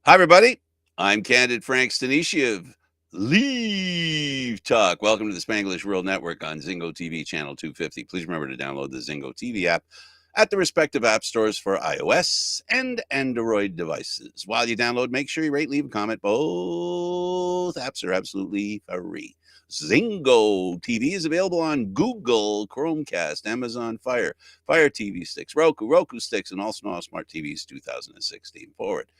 Hi, everybody. I'm Candid Frank Stanisci of Leave Talk. Welcome to the Spanglish World Network on Zingo TV channel 250. Please remember to download the Zingo TV app at the respective app stores for iOS and Android devices. While you download, make sure you rate, leave a comment. Both apps are absolutely free. Zingo TV is available on Google, Chromecast, Amazon Fire, Fire TV sticks, Roku sticks, and all small smart TVs 2016 forward.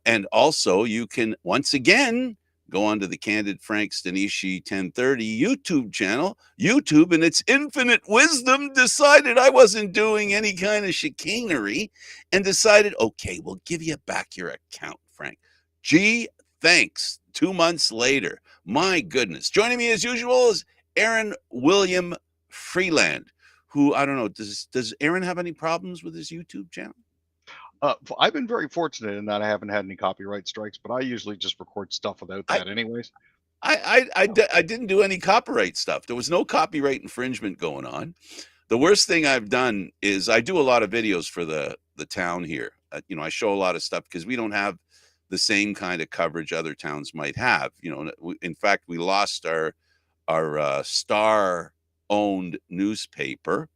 And also, you can once again go onto the Candid Frank Stanisci 1030 YouTube channel. YouTube, in its infinite wisdom, decided I wasn't doing any kind of chicanery and decided, okay, we'll give you back your account, Frank. Gee, thanks. 2 months later. My goodness. Joining me as usual is Aaron William Freeland, who, I don't know, does Aaron have any problems with his YouTube channel? I've been very fortunate in that I haven't had any copyright strikes, but I usually just record stuff without I, that anyways. I didn't do any copyright stuff. There was no copyright infringement going on. The worst thing I've done is I do a lot of videos for the town here. I show a lot of stuff because we don't have the same kind of coverage other towns might have. In fact, we lost our star owned newspaper.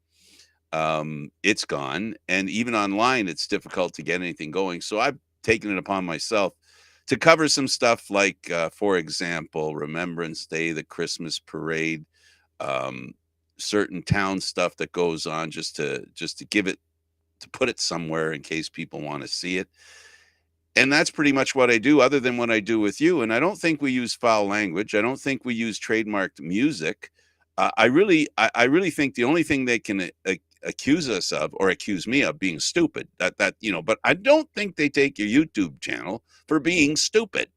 It's gone, and even online it's difficult to get anything going, so I've taken it upon myself to cover some stuff like for example, Remembrance Day, the Christmas parade, um, certain town stuff that goes on, just to give it, to put it somewhere in case people want to see it. And that's pretty much what I do, other than what I do with you. And I don't think we use foul language. I don't think we use trademarked music. I really think the only thing they can accuse us of, or accuse me of, being stupid. But I don't think they take your YouTube channel for being stupid.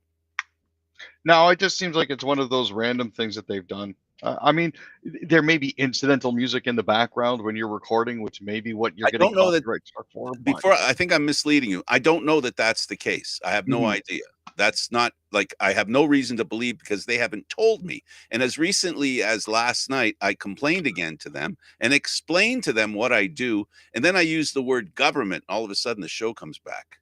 Now, it just seems like it's one of those random things that they've done. I mean, there may be incidental music in the background when you're recording, which may be what you're I getting don't know that. copyright struck for, but Before, I think I'm misleading you. I don't know that that's the case. I have no Mhm. idea. That's not, like, I have no reason to believe because they haven't told me. And as recently as last night, I complained again to them and explained to them what I do. And then I use the word government. All of a sudden, the show comes back.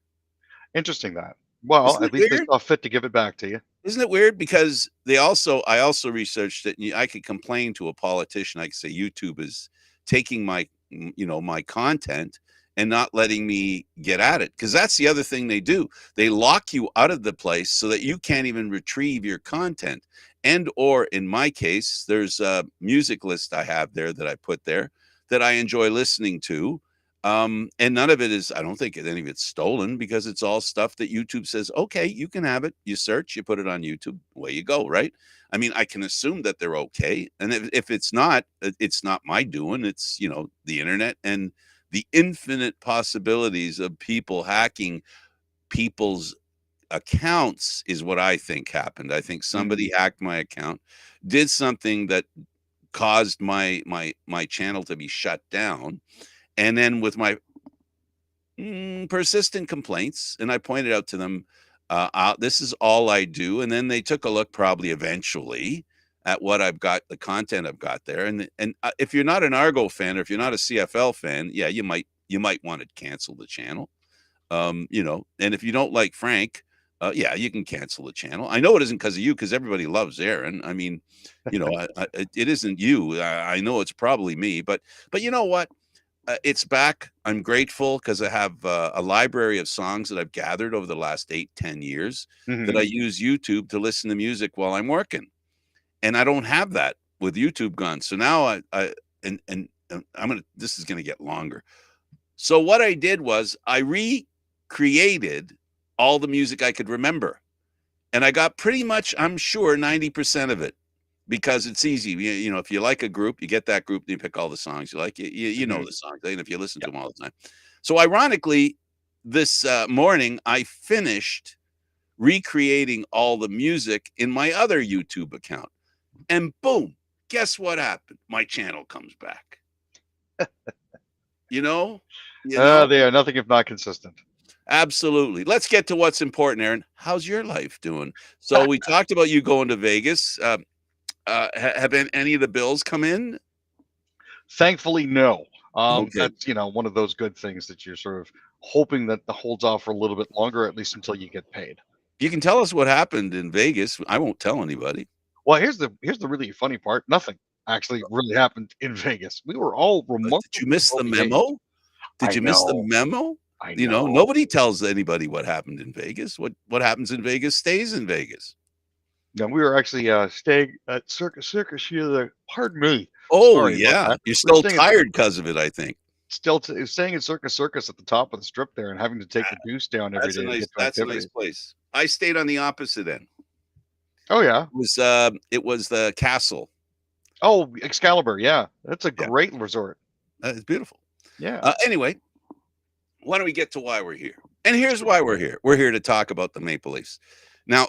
Interesting that. Well, Isn't at it least they weird? saw fit to give it back to you. Isn't it weird? Because I also researched it, and I could complain to a politician. I could say YouTube is taking my content and not letting me get at it. Because that's the other thing they do. They lock you out of the place so that you can't even retrieve your content. And or in my case, there's a music list I have there that I put there that I enjoy listening to. And none of it is, I don't think any of it's stolen, because it's all stuff that YouTube says, okay, you can have it. You search, you put it on YouTube, away you go, right? I mean, I can assume that they're okay. And if it's not, it's not my doing. It's, the internet and the infinite possibilities of people hacking people's accounts is what I think happened. I think Mhm. somebody hacked my account, did something that caused my channel to be shut down. And then with my persistent complaints, and I pointed out to them, this is all I do. And then they took a look, probably eventually, at what I've got, the content I've got there. And if you're not an Argo fan, or if you're not a CFL fan, yeah, you might want to cancel the channel. And if you don't like Frank, yeah, you can cancel the channel. I know it isn't because of you, because everybody loves Aaron. I mean, it isn't you. I know it's probably me, but you know what? It's back. I'm grateful because I have a library of songs that I've gathered over the last 8-10 years that I Mhm. use YouTube to listen to music while I'm working, and I don't have that with YouTube gone. So now and I'm gonna. This is gonna get longer. So what I did was I recreated all the music I could remember, and I got pretty much, I'm sure, 90% of it, because it's easy. If you like a group, you get that group, and you pick all the songs you like. You know Mhm. the songs, and if you listen Yeah. to them all the time. So ironically, this morning I finished recreating all the music in my other YouTube account, and boom, guess what happened? My channel comes back. You know, you know. They are nothing if not consistent. Absolutely. Let's get to what's important, Aaron. How's your life doing? So we talked about you going to Vegas. Have any of the bills come in? Thankfully, no. Okay. That's one of those good things that you're sort of hoping that the holds off for a little bit longer, at least until you get paid. You can tell us what happened in Vegas. I won't tell anybody. Well, here's the really funny part. Nothing actually really happened in Vegas. We were all Did you remarkably miss well the behaved. memo? Did I you miss the know. memo? I You know, know. nobody tells anybody what happened in Vegas. What happens in Vegas stays in Vegas. No, we were actually staying at Circus here. Pardon me. Oh Sorry about yeah, that. you're We were still staying at tired because of it. I think staying at Circus at the top of the strip there, and having to take Ah, the deuce down every day to get to that's a nice activities. place. I stayed on the opposite end. Oh yeah. It was the castle. Oh, Excalibur. Yeah, that's a Yeah, great resort. it's beautiful. Yeah. Anyway, why don't we get to why we're here? And here's why we're here. We're here to talk about the Maple Leafs. Now,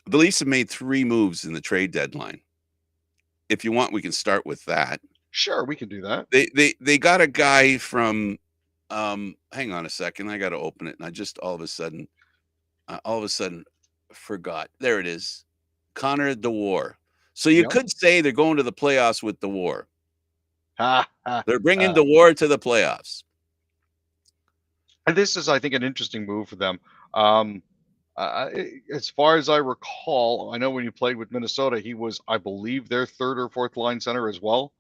the Leafs have made 3 moves in the trade deadline. If you want, we can start with that. Sure, we can do that. They got a guy from hang on a second, I got to open it, and I just all of a sudden forgot. There it is. Connor DeWar. So you Yep. could say they're going to the playoffs with DeWar. Ha, ha. They're bringing DeWar to the playoffs. And this is, I think, an interesting move for them. As far as I recall, I know when you played with Minnesota, he was, I believe, their third or fourth line center as well.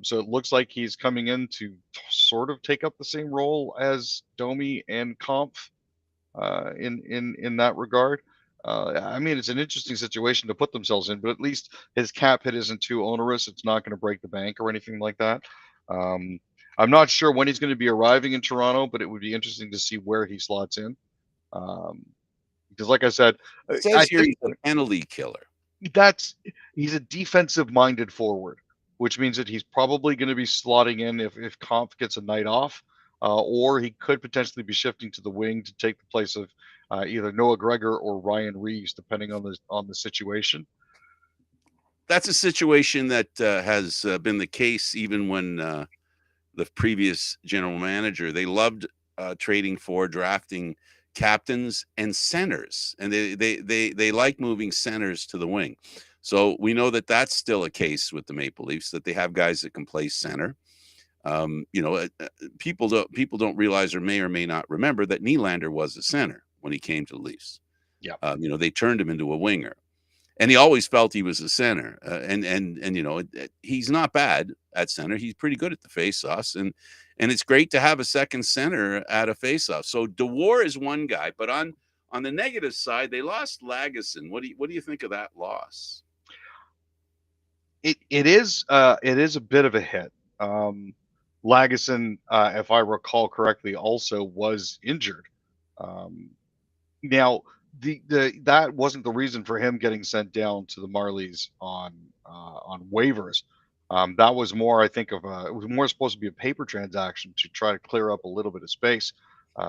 So it looks like he's coming in to sort of take up the same role as Domi and Kampf in that regard. I mean, it's an interesting situation to put themselves in, but at least his cap hit isn't too onerous. It's not going to break the bank or anything like that. I'm not sure when he's going to be arriving in Toronto, but it would be interesting to see where he slots in. Because, like I said, It says here he's a penalty killer. He's a defensive-minded forward, which means that he's probably going to be slotting in if Kampf gets a night off, or he could potentially be shifting to the wing to take the place of either Noah Gregor or Ryan Reeves, depending on the situation. That's a situation that has been the case even when the previous general manager, they loved drafting captains and centers, and they like moving centers to the wing. So we know that that's still a case with the Maple Leafs, that they have guys that can play center. People don't realize or may not remember that Nylander was a center when he came to the Leafs. Yeah. They turned him into a winger, and he always felt he was a center. He's not bad at center. He's pretty good at the faceoffs, and it's great to have a second center at a faceoff. So DeWar is one guy, but on the negative side, they lost Lagesson. What do you think of that loss? It is a bit of a hit. Lagesson, if I recall correctly, also was injured. Now, that wasn't the reason for him getting sent down to the Marlies on waivers. That was more, I think, it was more supposed to be a paper transaction to try to clear up a little bit of space,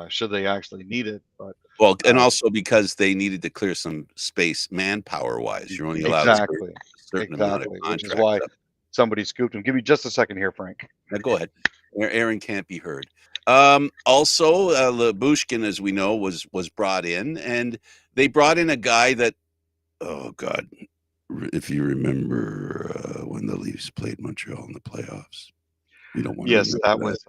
should they actually need it. But and also because they needed to clear some space manpower wise. You're only allowed exactly, a certain amount of which is why somebody scooped him. Give me just a second here, Frank. Now, go ahead. Aaron can't be heard. Also, Labushkin, as we know, was brought in, and they brought in a guy that, oh God, if you remember when the Leafs played Montreal in the playoffs, we don't want to. Yes, that was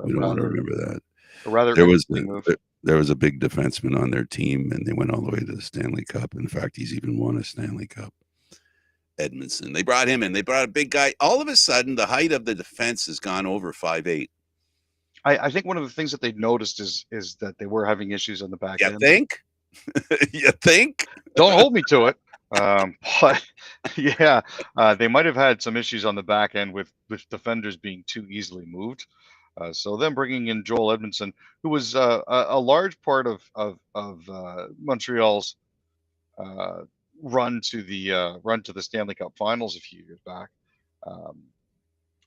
we don't want to remember that. A rather there was move. There was a big defenseman on their team, and they went all the way to the Stanley Cup. In fact, he's even won a Stanley Cup. Edmondson. They brought him in. They brought a big guy. All of a sudden, the height of the defense has gone over 5'8". I think one of the things that they noticed is that they were having issues on the back end. Think? You think? Don't hold me to it. But yeah, they might have had some issues on the back end with defenders being too easily moved. So them bringing in Joel Edmondson, who was a large part of Montreal's run to the Stanley Cup Finals a few years back.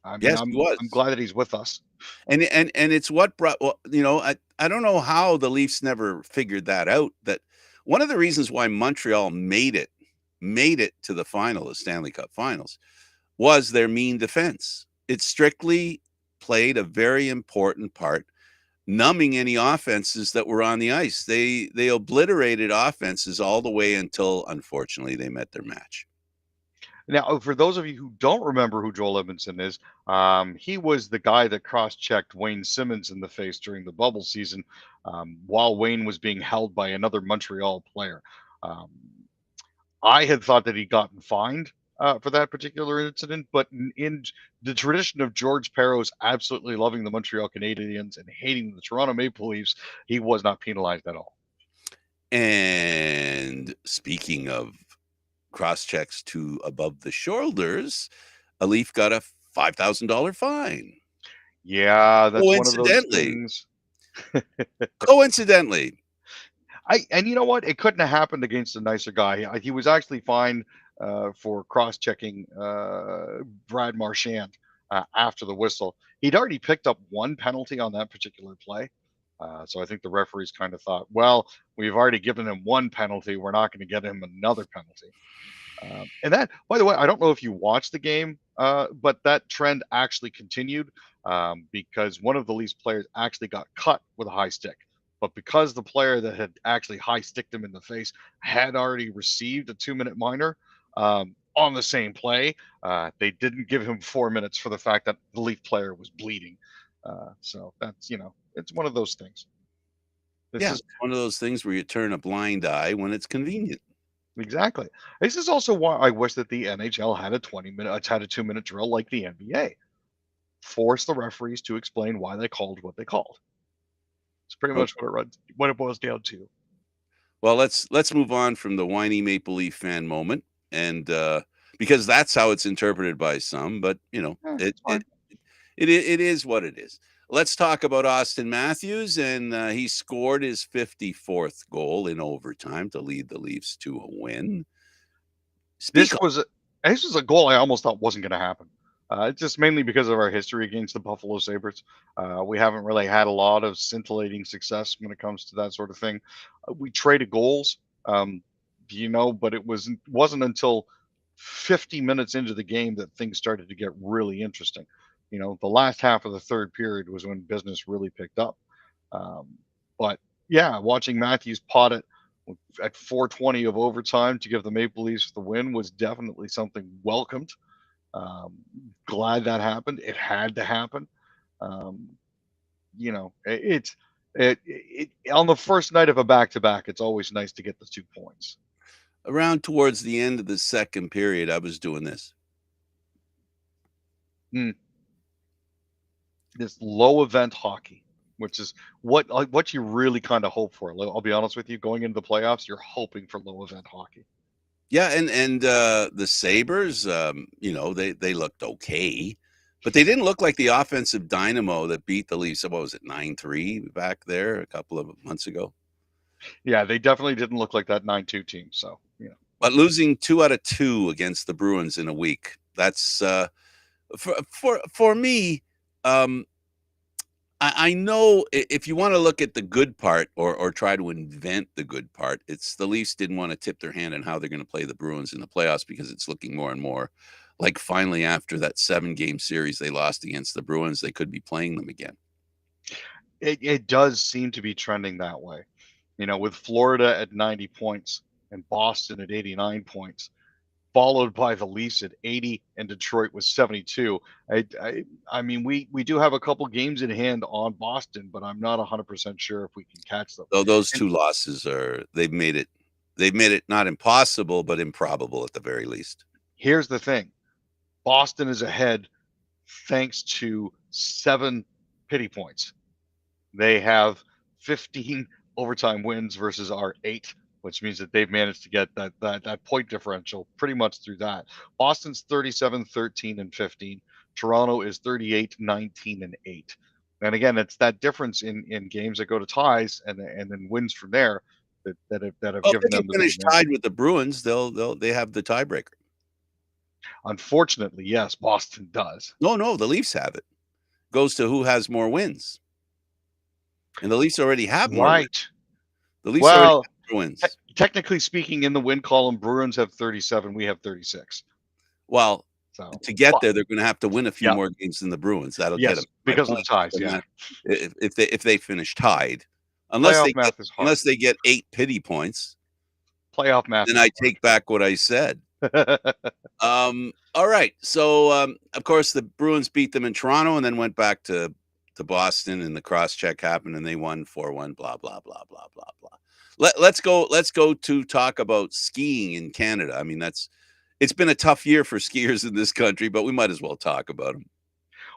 I'm glad that he's with us. And it's what brought. Well, I don't know how the Leafs never figured that out. That one of the reasons why Montreal made it to the final, the Stanley Cup Finals, was their mean defense. It strictly played a very important part, numbing any offenses that were on the ice. They obliterated offenses all the way until, unfortunately, they met their match. Now, for those of you who don't remember who Joel Edmondson is, he was the guy that cross-checked Wayne Simmons in the face during the bubble season, while Wayne was being held by another Montreal player. Um, I had thought that he'd gotten fined for that particular incident, but in the tradition of George Parros absolutely loving the Montreal Canadiens and hating the Toronto Maple Leafs, he was not penalized at all. And speaking of cross checks to above the shoulders, a Leaf got a $5,000 fine. Yeah, that's one of those Coincidentally. things. Coincidentally. And you know what? It couldn't have happened against a nicer guy. He was actually fined for cross-checking Brad Marchand after the whistle. He'd already picked up one penalty on that particular play. So I think the referees kind of thought, well, we've already given him one penalty. We're not going to get him another penalty. And that, by the way, I don't know if you watched the game, but that trend actually continued because one of the Leafs players actually got cut with a high stick. But because the player that had actually high sticked him in the face had already received a 2-minute minor on the same play, they didn't give him 4 minutes for the fact that the Leaf player was bleeding. So that's, it's one of those things. This is one of those things where you turn a blind eye when it's convenient. Exactly. This is also why I wish that the NHL had a 2-minute drill like the NBA. Force the referees to explain why they called what they called. It's pretty much what it boils down to. Well, let's move on from the whiny Maple Leaf fan moment, and because that's how it's interpreted by some, but it is what it is. Let's talk about Auston Matthews, and he scored his 54th goal in overtime to lead the Leafs to a win. This was a goal I almost thought wasn't going to happen. Just mainly because of our history against the Buffalo Sabres. We haven't really had a lot of scintillating success when it comes to that sort of thing. We traded goals, but it wasn't until 50 minutes into the game that things started to get really interesting. The last half of the third period was when business really picked up. But yeah, watching Matthews pot it at 4:20 of overtime to give the Maple Leafs the win was definitely something welcomed. Glad that happened. It had to happen. It on the first night of a back-to-back, it's always nice to get the 2 points. Around towards the end of the second period, I was doing this. This low event hockey, which is what you really kind of hope for. I'll be honest with you, going into the playoffs, you're hoping for low event hockey. Yeah, and the Sabres, they looked okay, but they didn't look like the offensive dynamo that beat the Leafs. What was it, 9-3 back there a couple of months ago? Yeah, they definitely didn't look like that 9-2 team. So but losing 2 out of 2 against the Bruins in a week, that's for me. I know if you want to look at the good part or try to invent the good part, it's the Leafs didn't want to tip their hand on how they're going to play the Bruins in the playoffs because it's looking more and more like finally after that 7-game series they lost against the Bruins, they could be playing them again. It does seem to be trending that way. With Florida at 90 points and Boston at 89 points, followed by the Leafs at 80 and Detroit with 72. I mean, we do have a couple games in hand on Boston, but I'm not 100% sure if we can catch them. So those 2 losses they've made it not impossible, but improbable at the very least. Here's the thing. Boston is ahead thanks to 7 pity points. They have 15 overtime wins versus our 8, which means that they've managed to get that point differential pretty much through that. Boston's 37, 13, and 15. Toronto is 38, 19, and 8. And again, it's that difference in games that go to ties and then wins from there that have given them the finish tied with the Bruins. They have the tiebreaker. Unfortunately, yes, Boston does. No, the Leafs have it. Goes to who has more wins. And the Leafs already have more wins. The Leafs already have more wins. Technically speaking, in the win column, Bruins have 37, we have 36. Well, to get there, they're going to have to win a few more games than the Bruins. That'll get them. Because of the ties, yeah. If they finish tied, unless they get 8 pity points, playoff math. Then I take back what I said. All right. So, of course, the Bruins beat them in Toronto and then went back to Boston, and the cross check happened, and they won 4-1. Blah blah blah blah blah blah. Let's go. Let's go to talk about skiing in Canada. I mean, it's been a tough year for skiers in this country, but we might as well talk about them.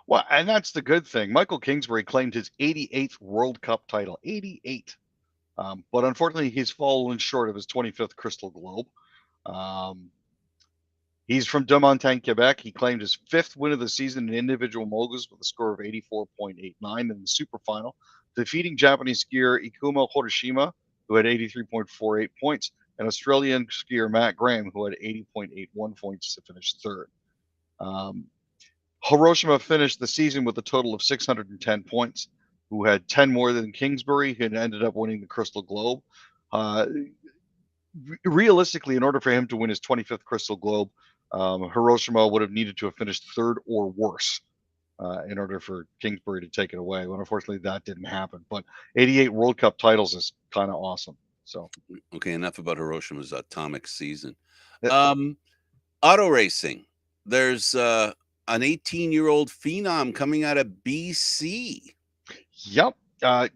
Well, and that's the good thing. Michael Kingsbury claimed his 88th World Cup title. 88. But unfortunately, he's fallen short of his 25th Crystal Globe. Um, he's from De Montagne, Quebec. He claimed his 5th win of the season in individual moguls with a score of 84.89 in the super final, defeating Japanese skier Ikuma Horishima, who had 83.48 points, and Australian skier Matt Graham, who had 80.81 points to finish third. Hiroshima finished the season with a total of 610 points, who had 10 more than Kingsbury, who ended up winning the Crystal Globe. Realistically, in order for him to win his 25th Crystal Globe, Hiroshima would have needed to have finished third or worse in order for Kingsbury to take it away. Well, unfortunately, that didn't happen. But 88 World Cup titles is kind of awesome. So, okay, enough about Hiroshima's atomic season. uh, Auto racing. There's an 18-year-old phenom coming out of BC. yep.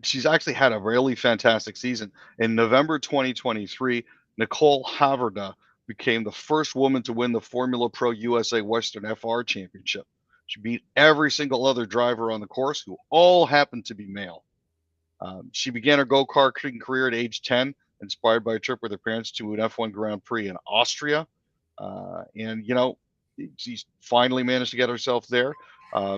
She's actually had a really fantastic season. In November 2023, Nicole Haverda became the first woman to win the Formula Pro USA Western FR Championship. She beat every single other driver on the course, who all happened to be male. She began her go-karting career at age 10, inspired by a trip with her parents to an F1 Grand Prix in Austria. And, she's finally managed to get herself there.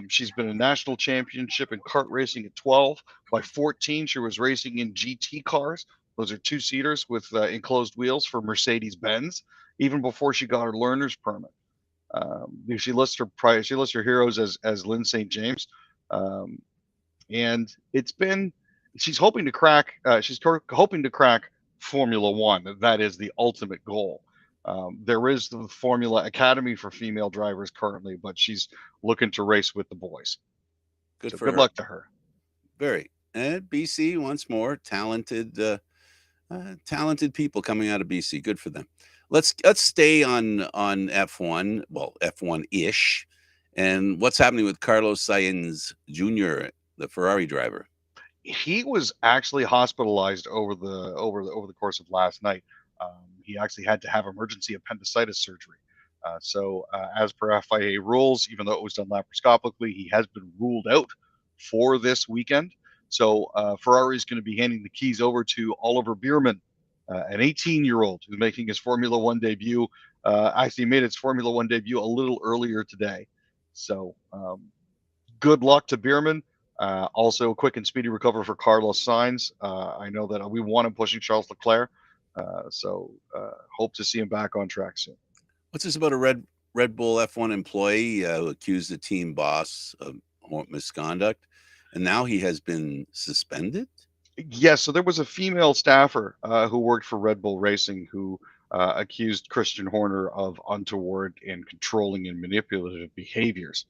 She's been a national championship in kart racing at 12. By 14, she was racing in GT cars. Those are two-seaters with enclosed wheels for Mercedes-Benz, even before she got her learner's permit. She lists her heroes as Lynn St. James, and she's hoping to crack Formula One. That is the ultimate goal. There is the Formula Academy for female drivers currently, but she's looking to race with the boys. Good So for good her. luck to her. Very. And BC once more, talented people coming out of BC. Good for them. Let's stay on F1. Well, F1 ish. And what's happening with Carlos Sainz Jr., the Ferrari driver? He was actually hospitalized over the course of last night. He actually had to have emergency appendicitis surgery. As per FIA rules, even though it was done laparoscopically, he has been ruled out for this weekend. So Ferrari is going to be handing the keys over to Oliver Bierman, an 18-year-old who's making his Formula One debut. Actually made its Formula One debut a little earlier today. So good luck to Bierman. Also, quick and speedy recovery for Carlos Sainz. I know that we want him pushing Charles Leclerc, so hope to see him back on track soon. What's this about a Red Bull F1 employee who accused the team boss of misconduct, and now he has been suspended? Yes, so there was a female staffer who worked for Red Bull Racing who accused Christian Horner of untoward and controlling and manipulative behaviors.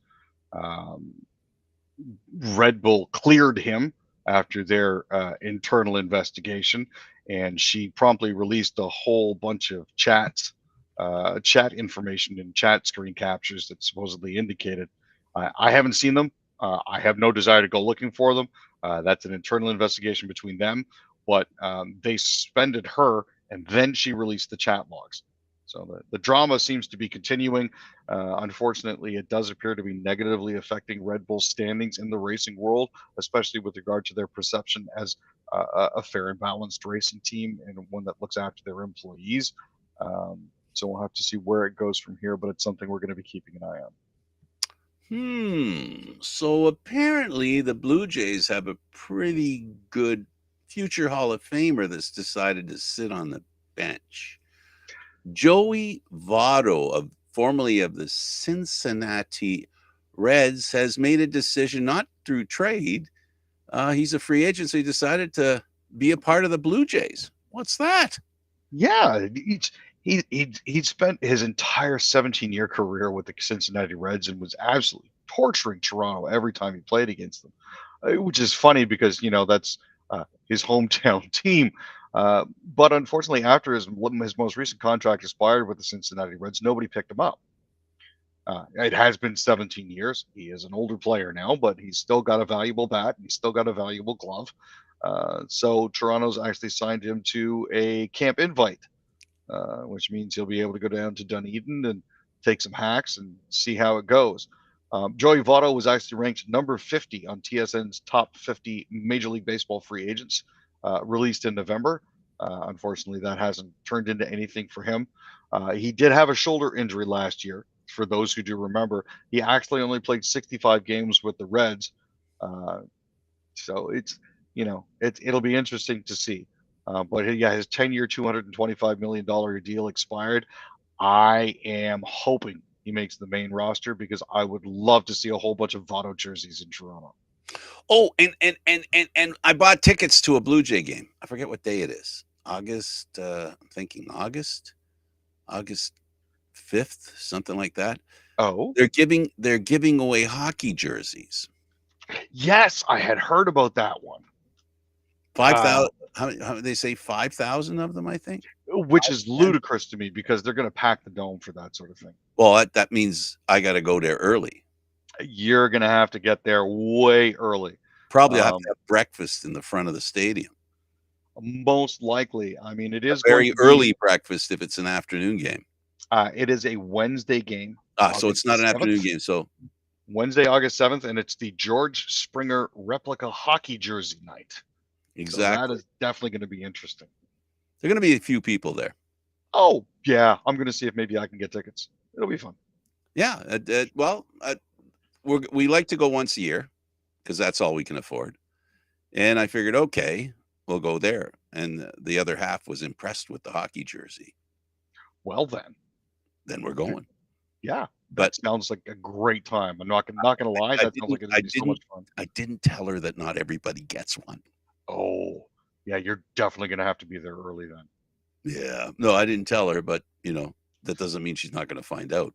Red Bull cleared him after their internal investigation, and she promptly released a whole bunch of chat information and chat screen captures that supposedly indicated. I haven't seen them. I have no desire to go looking for them. That's an internal investigation between them, but they suspended her, and then she released the chat logs. So the drama seems to be continuing. Unfortunately, it does appear to be negatively affecting Red Bull's standings in the racing world, especially with regard to their perception as a fair and balanced racing team and one that looks after their employees. So we'll have to see where it goes from here, but it's something we're going to be keeping an eye on. So apparently the Blue Jays have a pretty good future Hall of Famer that's decided to sit on the bench. Joey Votto, formerly of the Cincinnati Reds, has made a decision not through trade. He's a free agent, so he decided to be a part of the Blue Jays. What's that? Yeah, he spent his entire 17-year career with the Cincinnati Reds and was absolutely torturing Toronto every time he played against them, which is funny because that's his hometown team. But unfortunately, after his most recent contract expired with the Cincinnati Reds, nobody picked him up. It has been 17 years. He is an older player now, but he's still got a valuable bat. He's still got a valuable glove. So Toronto's actually signed him to a camp invite, which means he'll be able to go down to Dunedin and take some hacks and see how it goes. Joey Votto was actually ranked number 50 on TSN's top 50 Major League Baseball free agents, released in November. Unfortunately, that hasn't turned into anything for him. He did have a shoulder injury last year. For those who do remember, he actually only played 65 games with the Reds. So it's, it'll be interesting to see. But yeah, his 10-year, $225 million deal expired. I am hoping he makes the main roster because I would love to see a whole bunch of Votto jerseys in Toronto. Oh, and I bought tickets to a Blue Jay game. I forget what day it is. August. I'm thinking August 5th, something like that. Oh, They're giving away hockey jerseys. yes, I had heard about that one. 5,000. How they say 5,000 of them? I think. Which is ludicrous to me because they're going to pack the dome for that sort of thing. Well, that means I got to go there early. You're going to have to get there way early. Probably have to have breakfast in the front of the stadium. Most likely. I mean, it is a very early breakfast if it's an afternoon game. It is a Wednesday game. So it's not an afternoon game. So Wednesday, August 7th, and it's the George Springer replica hockey jersey night. Exactly. So that is definitely going to be interesting. There are going to be a few people there. Oh, yeah. I'm going to see if maybe I can get tickets. It'll be fun. Yeah. We like to go once a year because that's all we can afford. And I figured, okay, we'll go there. And the other half was impressed with the hockey jersey. Well, then we're going. Yeah. That sounds like a great time. I'm not gonna lie. That sounds like it's gonna be so much fun. I didn't tell her that not everybody gets one. Oh, yeah. You're definitely gonna have to be there early then. Yeah. No, I didn't tell her, but that doesn't mean she's not going to find out.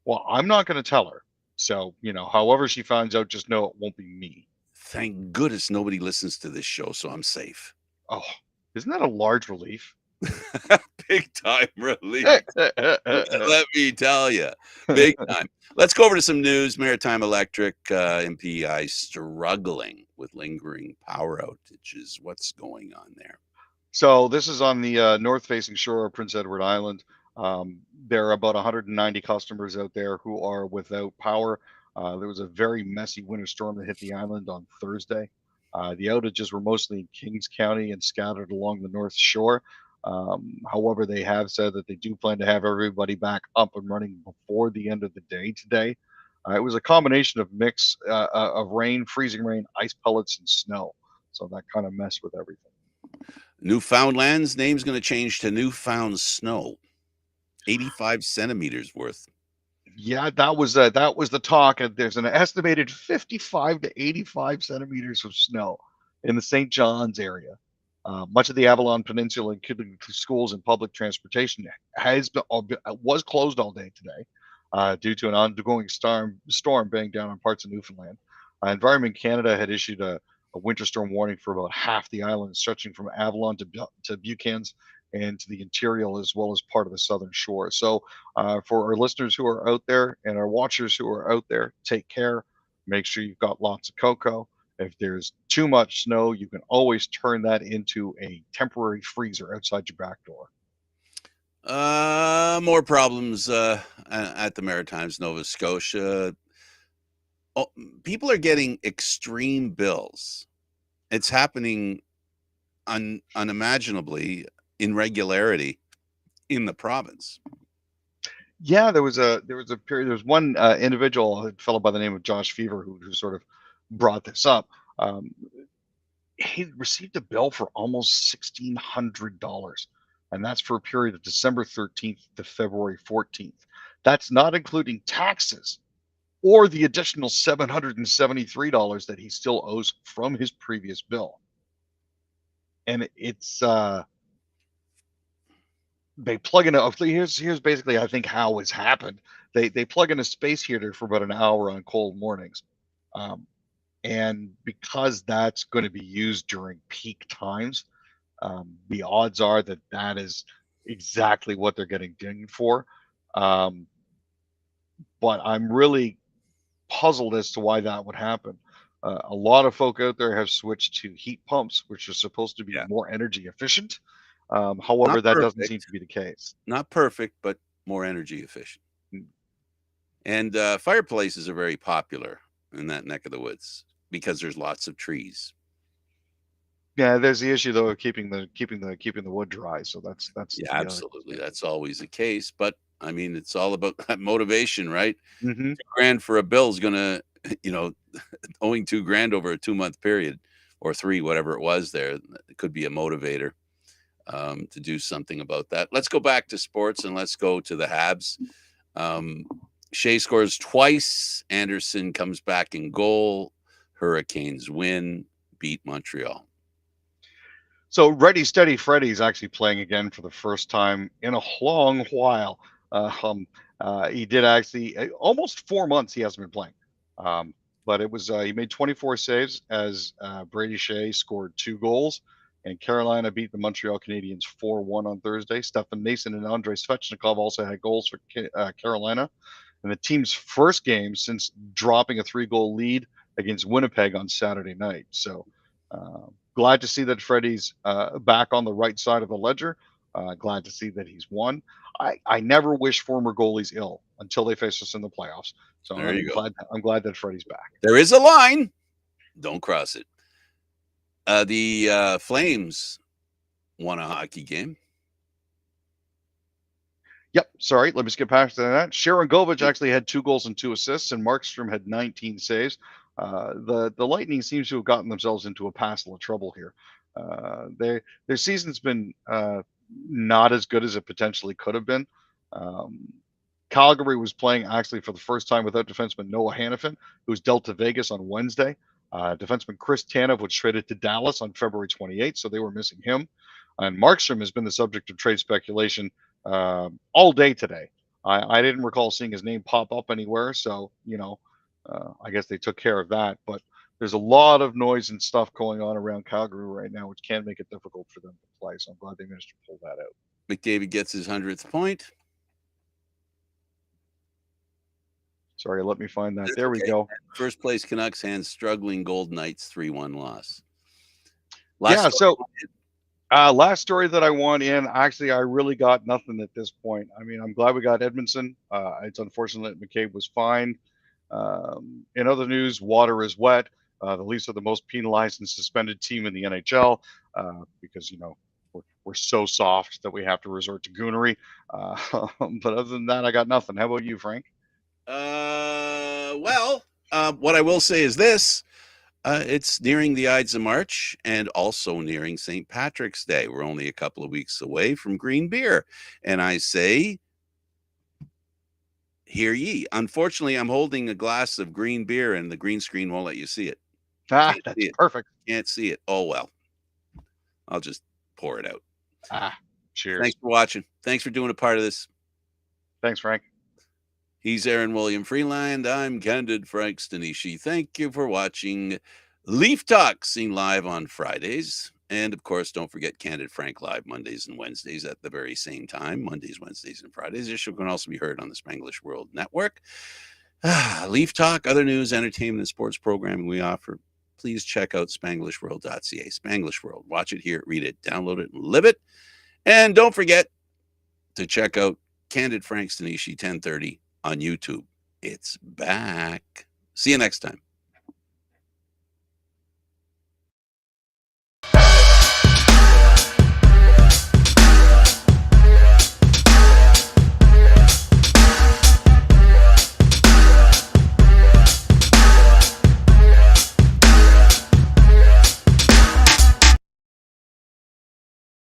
Well, I'm not going to tell her. So, however she finds out, just know it won't be me. Thank goodness nobody listens to this show, so I'm safe. Oh, isn't that a large relief? Big time relief. Let me tell you. Big time. Let's go over to some news. Maritime Electric MPI struggling with lingering power outages. What's going on there? So this is on the north-facing shore of Prince Edward Island. There are about 190 customers out there who are without power. There was a very messy winter storm that hit the island on Thursday. The outages were mostly in Kings County and scattered along the north shore. However, they have said that they do plan to have everybody back up and running before the end of the day today. It was a combination of mix of rain, freezing rain, ice pellets, and snow. So that kind of messed with everything. Newfoundland's name's going to change to Newfound Snow. 85 centimeters worth. Yeah, that was the talk. And there's an estimated 55 to 85 centimeters of snow in the St. John's area. Much of the Avalon Peninsula, including schools and public transportation, was closed all day today due to an ongoing storm bearing down on parts of Newfoundland. Environment Canada had issued a winter storm warning for about half the island, stretching from Avalon to Buchan's and to the interior, as well as part of the southern shore. So for our listeners who are out there and our watchers who are out there, take care. Make sure you've got lots of cocoa. If there's too much snow, you can always turn that into a temporary freezer outside your back door. More problems at the Maritimes, Nova Scotia. Oh, people are getting extreme bills. It's happening unimaginably irregularity in the province. Yeah, there was a period. There was one individual, a fellow by the name of Josh Fever, who sort of brought this up. He received a bill for almost $1,600, and that's for a period of December 13th to February 14th. That's not including taxes or the additional $773 that he still owes from his previous bill. And it's they plug in here's basically I think how it's happened. They plug in a space heater for about an hour on cold mornings. And because that's going to be used during peak times, The odds are that that is exactly what they're getting dinged for. Um, but I'm really puzzled as to why that would happen. A lot of folk out there have switched to heat pumps, which are supposed to be Yeah. more energy efficient. However, Not that doesn't seem perfect. to be the case. Not perfect, but more energy efficient. Mm. And fireplaces are very popular in that neck of the woods because there's lots of trees. Yeah, there's the issue though of keeping the wood dry. So that's Yeah, the other absolutely. concern. That's always the case. But I mean, it's all about that motivation, right? Mm-hmm. $2,000 for a bill is gonna, you know, owing $2,000 over a 2-month period or three, whatever it was there, it could be a motivator to do something about that. Let's go back to sports and let's go to the Habs. Um, Shea scores twice. Anderson comes back in goal. Hurricanes win, beat Montreal. So Ready Steady Freddy's actually playing again for the first time in a long while. He did actually almost 4 months he hasn't been playing. But it was he made 24 saves as Brady Shea scored 2 goals, and Carolina beat the Montreal Canadiens 4-1 on Thursday. Stefan Mason and Andrei Svechnikov also had goals for Carolina, and the team's first game since dropping a 3-goal lead against Winnipeg on Saturday night. So glad to see that Freddie's back on the right side of the ledger. Glad to see that he's won. I never wish former goalies ill until they face us in the playoffs. So There you go. I'm glad that Freddie's back. There is a line. Don't cross it. The Flames won a hockey game. Yep. Sorry. Let me skip past that. Sharon Govich actually had 2 goals and 2 assists, and Markstrom had 19 saves. The Lightning seems to have gotten themselves into a passel of trouble here. Their season's been not as good as it potentially could have been. Calgary was playing actually for the first time without defenseman Noah Hannafin, who's dealt to Vegas on Wednesday. Defenseman Chris Tanev was traded to Dallas on February 28th, so they were missing him. And Markstrom has been the subject of trade speculation all day today. I didn't recall seeing his name pop up anywhere, so I guess they took care of that. But there's a lot of noise and stuff going on around Calgary right now, which can make it difficult for them to play. So I'm glad they managed to pull that out. McDavid gets his 100th point. Sorry, let me find that. That's there okay. We go. First place Canucks hands struggling Gold Knights 3-1 loss. Last story that I want in, actually, I really got nothing at this point. I mean, I'm glad we got Edmondson. It's unfortunate that McCabe was fined. In other news, water is wet. The Leafs are the most penalized and suspended team in the NHL because, we're so soft that we have to resort to goonery. But other than that, I got nothing. How about you, Frank? What I will say is this. It's nearing the Ides of March and also nearing St. Patrick's Day. We're only a couple of weeks away from green beer. And I say, hear ye. Unfortunately, I'm holding a glass of green beer and the green screen won't let you see it. That's perfect. Can't see it. Oh, well. I'll just pour it out. Cheers. Thanks for watching. Thanks for doing a part of this. Thanks, Frank. He's Aaron William Freeland. I'm Candid Frank Stanisci. Thank you for watching Leaf Talk, seen live on Fridays. And of course, don't forget Candid Frank live Mondays and Wednesdays at the very same time. Mondays, Wednesdays, and Fridays. This show can also be heard on the Spanglish World Network. Leaf Talk, other news, entertainment, and sports programming we offer. Please check out SpanglishWorld.ca. Spanglish World. Watch it, hear it, read it, download it, and live it. And don't forget to check out Candid Frank Stanisci 1030 on YouTube. It's back. See you next time.